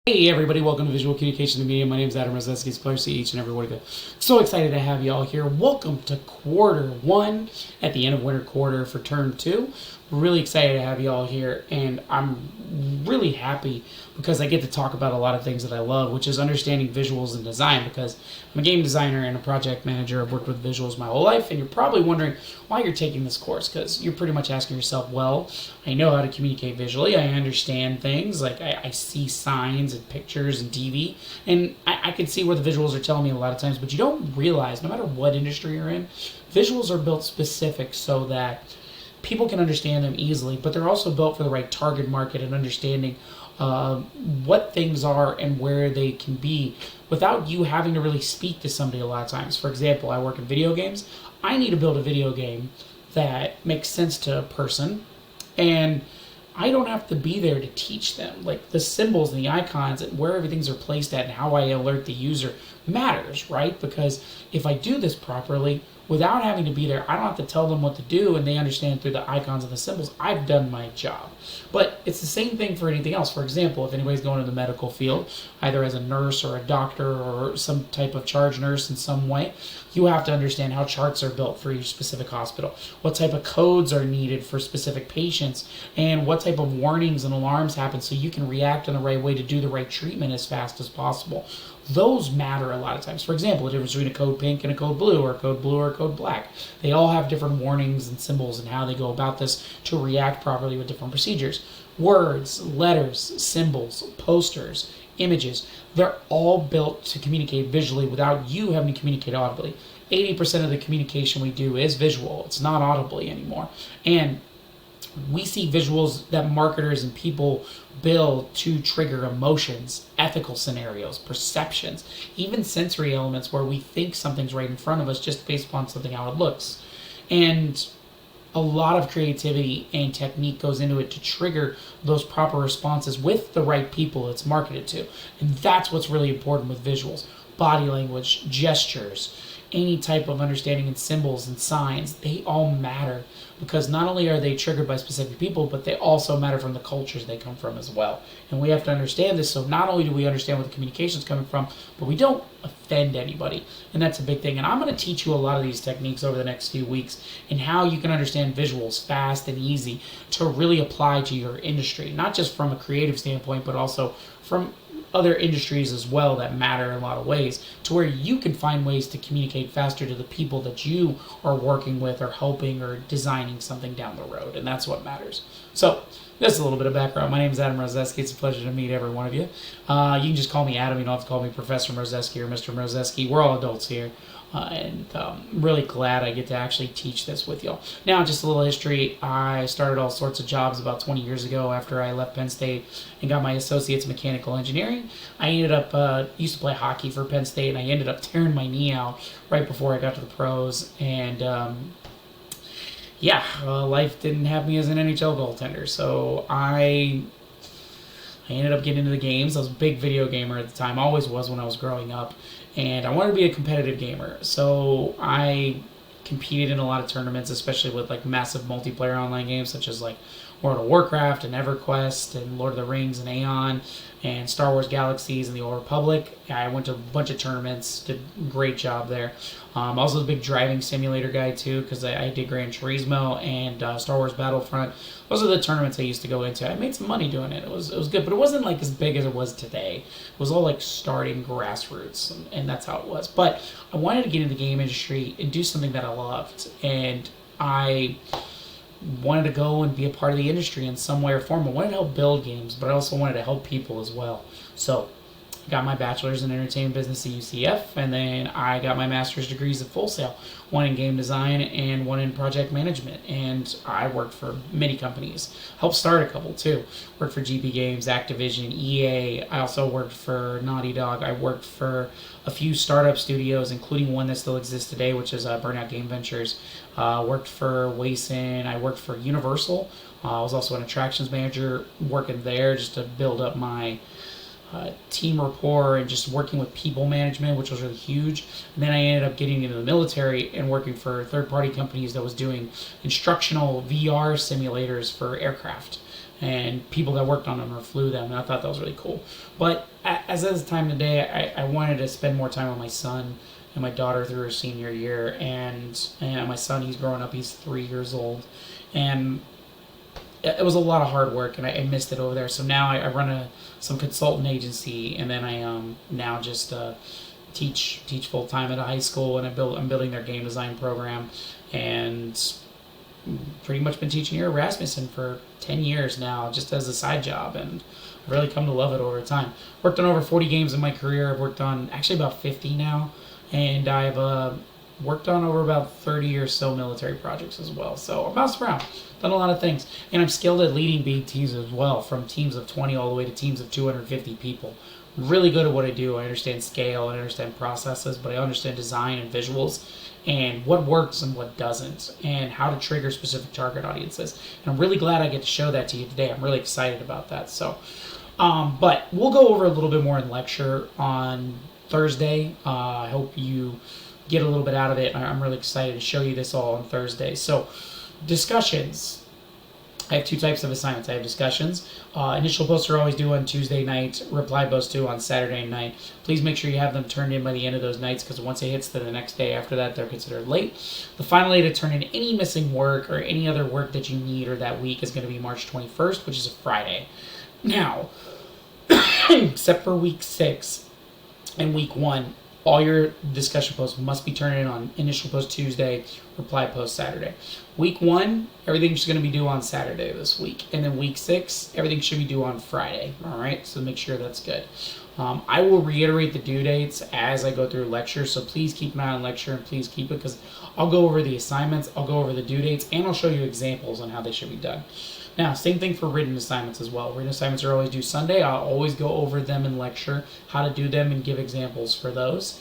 Hey everybody, welcome to Visual Communication Media. My name is Adam Rozeski. It's a pleasure to see each and every one of you. So excited to have you all here. Welcome to quarter one at the end of winter quarter for term two. Really excited to have you all here, and I'm really happy because I get to talk about a lot of things that I love, which is understanding visuals and design, because I'm a game designer and a project manager. I've worked with visuals my whole life, and you're probably wondering why you're taking this course, because you're pretty much asking yourself, well, I know how to communicate visually. I understand things. Like, I see signs and pictures and TV, and I can see what the visuals are telling me a lot of times, but you don't realize, no matter what industry you're in, visuals are built specific so that people can understand them easily, but they're also built for the right target market and understanding what things are and where they can be without you having to really speak to somebody a lot of times. For example, I work in video games. I need to build a video game that makes sense to a person, and I don't have to be there to teach them. Like, the symbols and the icons and where everything's are placed at and how I alert the user matters, right? Because if I do this properly, without having to be there, I don't have to tell them what to do, and they understand through the icons and the symbols. I've done my job. But it's the same thing for anything else. For example, if anybody's going in the medical field, either as a nurse or a doctor or some type of charge nurse in some way, you have to understand how charts are built for each specific hospital, what type of codes are needed for specific patients, and what type of warnings and alarms happen so you can react in the right way to do the right treatment as fast as possible. Those matter a lot of times. For example, the difference between a code pink and a code blue, or a code blue or a code black. They all have different warnings and symbols and how they go about this to react properly with different procedures. Words, letters, symbols, posters, images, they're all built to communicate visually without you having to communicate audibly. 80% of the communication we do is visual. It's not audibly anymore. And we see visuals that marketers and people build to trigger emotions, ethical scenarios, perceptions, even sensory elements where we think something's right in front of us just based upon something how it looks. And a lot of creativity and technique goes into it to trigger those proper responses with the right people it's marketed to. And that's what's really important with visuals. Body language, gestures, any type of understanding in symbols and signs, they all matter, because not only are they triggered by specific people, but they also matter from the cultures they come from as well. And we have to understand this, so not only do we understand where the communication is coming from, but we don't offend anybody. And that's a big thing. And I'm going to teach you a lot of these techniques over the next few weeks and how you can understand visuals fast and easy to really apply to your industry, not just from a creative standpoint, but also from other industries as well that matter in a lot of ways, to where you can find ways to communicate faster to the people that you are working with or helping or designing something down the road. And that's what matters. So this is a little bit of background. My name is Adam Rozeski. It's a pleasure to meet every one of you. You can just call me Adam. You don't have to call me Professor Rozeski or Mr. Rozeski. We're all adults here. And I'm really glad I get to actually teach this with y'all. Now, just a little history. I started all sorts of jobs about 20 years ago after I left Penn State and got my associate's in mechanical engineering. I ended up, used to play hockey for Penn State, and I ended up tearing my knee out right before I got to the pros. And life didn't have me as an NHL goaltender. So I ended up getting into the games. I was a big video gamer at the time, always was when I was growing up. And I wanted to be a competitive gamer. So I competed in a lot of tournaments, especially with like massive multiplayer online games such as like World of Warcraft and EverQuest and Lord of the Rings and Aeon and Star Wars Galaxies and the Old Republic. I went to a bunch of tournaments, did a great job there. Also a big driving simulator guy too, because I did Gran Turismo and Star Wars Battlefront. Those are the tournaments I used to go into. I made some money doing it. It was good, but it wasn't like as big as it was today. It was all like starting grassroots, and that's how it was. But I wanted to get into the game industry and do something that I loved, and I wanted to go and be a part of the industry in some way or form. I wanted to help build games, but I also wanted to help people as well. So I got my bachelor's in entertainment business at UCF, and then I got my master's degrees at Full Sail, one in game design and one in project management. And I worked for many companies, helped start a couple too. Worked for GP Games, Activision, EA. I also worked for Naughty Dog. I worked for a few startup studios, including one that still exists today, which is Burnout Game Ventures. Worked for Wason. I worked for Universal. I was also an attractions manager working there just to build up my team rapport and just working with people management, which was really huge. And then I ended up getting into the military and working for third-party companies that was doing instructional VR simulators for aircraft. and people that worked on them or flew them, and I thought that was really cool. But as of the time today, I wanted to spend more time with my son and my daughter through her senior year, and my son, he's growing up, he's 3 years old, and it was a lot of hard work, and I missed it over there. So now I run some consultant agency, and then I now just teach full time at a high school, and I'm building their game design program, and pretty much been teaching here at Rasmussen for 10 years now, just as a side job, and I've really come to love it over time. Worked on over 40 games in my career. I've worked on actually about 50 now, and I've worked on over about 30 or so military projects as well. So I bounced around, done a lot of things, and I'm skilled at leading big teams as well, from teams of 20 all the way to teams of 250 people. Really good at what I do. I understand scale, I understand processes, but I understand design and visuals, and what works and what doesn't, and how to trigger specific target audiences. And I'm really glad I get to show that to you today. I'm really excited about that. So, but we'll go over a little bit more in lecture on Thursday. I hope you get a little bit out of it. I'm really excited to show you this all on Thursday. So, discussions. I have 2 types of assignments. I have discussions. Initial posts are always due on Tuesday night. Reply posts due on Saturday night. Please make sure you have them turned in by the end of those nights, because once it hits to the next day after that, they're considered late. The final day to turn in any missing work or any other work that you need or that week is going to be March 21st, which is a Friday. Now, except for week 6 and week 1, all your discussion posts must be turned in on initial post Tuesday, reply post Saturday. Week 1, everything's going to be due on Saturday this week. And then week 6, everything should be due on Friday. All right, so make sure that's good. I will reiterate the due dates as I go through lecture, so please keep an eye on lecture, and please keep it, because I'll go over the assignments, I'll go over the due dates, and I'll show you examples on how they should be done. Now, same thing for written assignments as well. Written assignments are always due Sunday. I'll always go over them in lecture, how to do them, and give examples for those.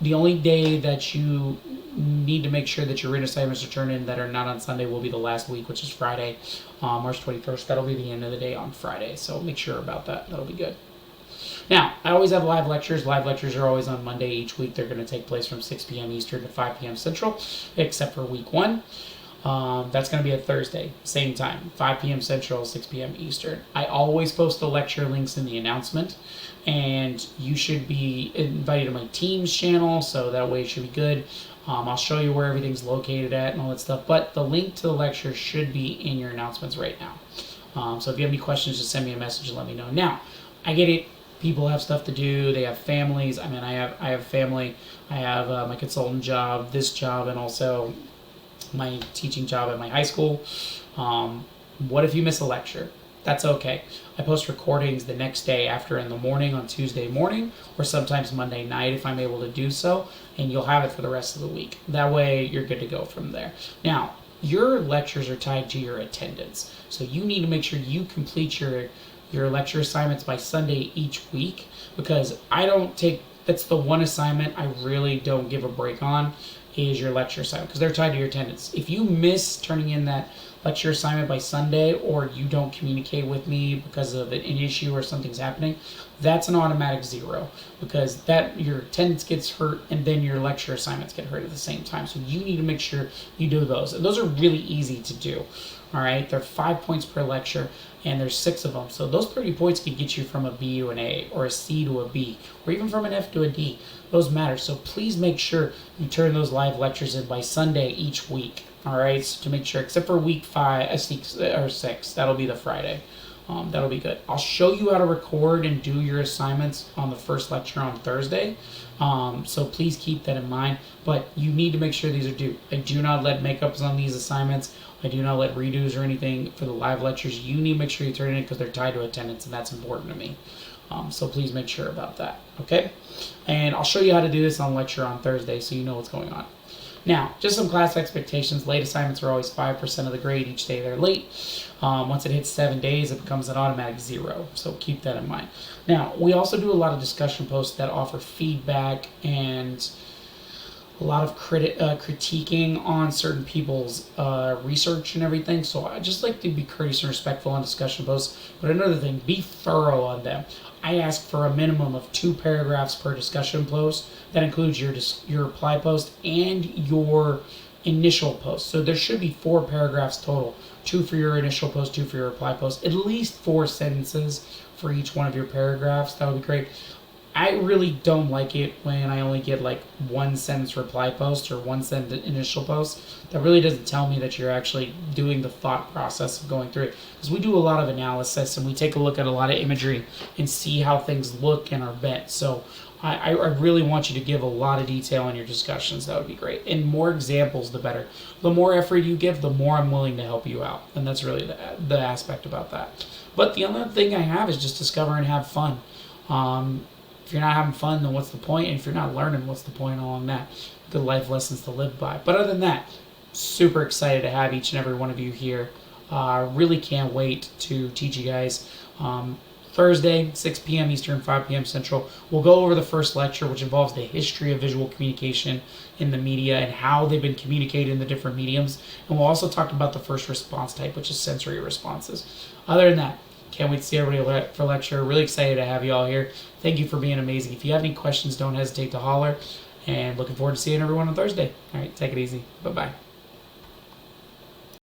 The only day that you need to make sure that your written assignments are turned in that are not on Sunday will be the last week, which is Friday, March 21st. That'll be the end of the day on Friday, so make sure about that. That'll be good. Now, I always have live lectures. Live lectures are always on Monday each week. They're going to take place from 6 p.m. Eastern to 5 p.m. Central, except for week 1. That's going to be a Thursday, same time, 5 p.m. Central, 6 p.m. Eastern. I always post the lecture links in the announcement, and you should be invited to my Teams channel, so that way it should be good. I'll show you where everything's located at and all that stuff, but the link to the lecture should be in your announcements right now. So if you have any questions, just send me a message and let me know. Now, I get it. People have stuff to do. They have families. I mean, I have family. I have my consultant job, this job, and also my teaching job at my high school. What if you miss a lecture? That's okay. I post recordings the next day after in the morning on Tuesday morning, or sometimes Monday night if I'm able to do so, and you'll have it for the rest of the week. That way you're good to go from there. Now, your lectures are tied to your attendance, so you need to make sure you complete your lecture assignments by Sunday each week, because that's the one assignment I really don't give a break on, is your lecture assignment, because they're tied to your attendance. If you miss turning in that lecture assignment by Sunday, or you don't communicate with me because of an issue or something's happening, that's an automatic 0, because that your attendance gets hurt and then your lecture assignments get hurt at the same time. So you need to make sure you do those, and those are really easy to do. All right, they're 5 points per lecture, and there's 6 of them. So those 30 points could get you from a B to an A, or a C to a B, or even from an F to a D. Those matter. So please make sure you turn those live lectures in by Sunday each week. All right, so to make sure, except for week 6, that'll be the Friday. That'll be good. I'll show you how to record and do your assignments on the first lecture on Thursday. So please keep that in mind. But you need to make sure these are due. I do not let makeups on these assignments. I do not let redos or anything for the live lectures. You need to make sure you turn it in, because they're tied to attendance, and that's important to me. So please make sure about that, okay? And I'll show you how to do this on lecture on Thursday, so you know what's going on. Now, just some class expectations. Late assignments are always 5% of the grade each day they're late. Once it hits 7 days, it becomes an automatic 0. So keep that in mind. Now, we also do a lot of discussion posts that offer feedback and a lot of critiquing on certain people's research and everything. So I just like to be courteous and respectful on discussion posts. But another thing, be thorough on them. I ask for a minimum of 2 paragraphs per discussion post. That includes your reply post and your initial post. So there should be 4 paragraphs total. 2 for your initial post, 2 for your reply post. At least 4 sentences for each one of your paragraphs. That would be great. I really don't like it when I only get like 1 sentence reply post or 1 sentence initial post. That really doesn't tell me that you're actually doing the thought process of going through it. Because we do a lot of analysis and we take a look at a lot of imagery and see how things look and are bent. So I really want you to give a lot of detail in your discussions. That would be great. And more examples, the better. The more effort you give, the more I'm willing to help you out. And that's really the aspect about that. But the other thing I have is just discover and have fun. If you're not having fun, then what's the point? And if you're not learning, what's the point along that? Good life lessons to live by. But other than that, super excited to have each and every one of you here. Really can't wait to teach you guys. Thursday, 6 p.m. Eastern, 5 p.m. Central. We'll go over the first lecture, which involves the history of visual communication in the media and how they've been communicated in the different mediums. And we'll also talk about the first response type, which is sensory responses. Other than that, can't wait to see everybody for lecture. Really excited to have you all here. Thank you for being amazing. If you have any questions, don't hesitate to holler. And looking forward to seeing everyone on Thursday. All right, take it easy. Bye-bye.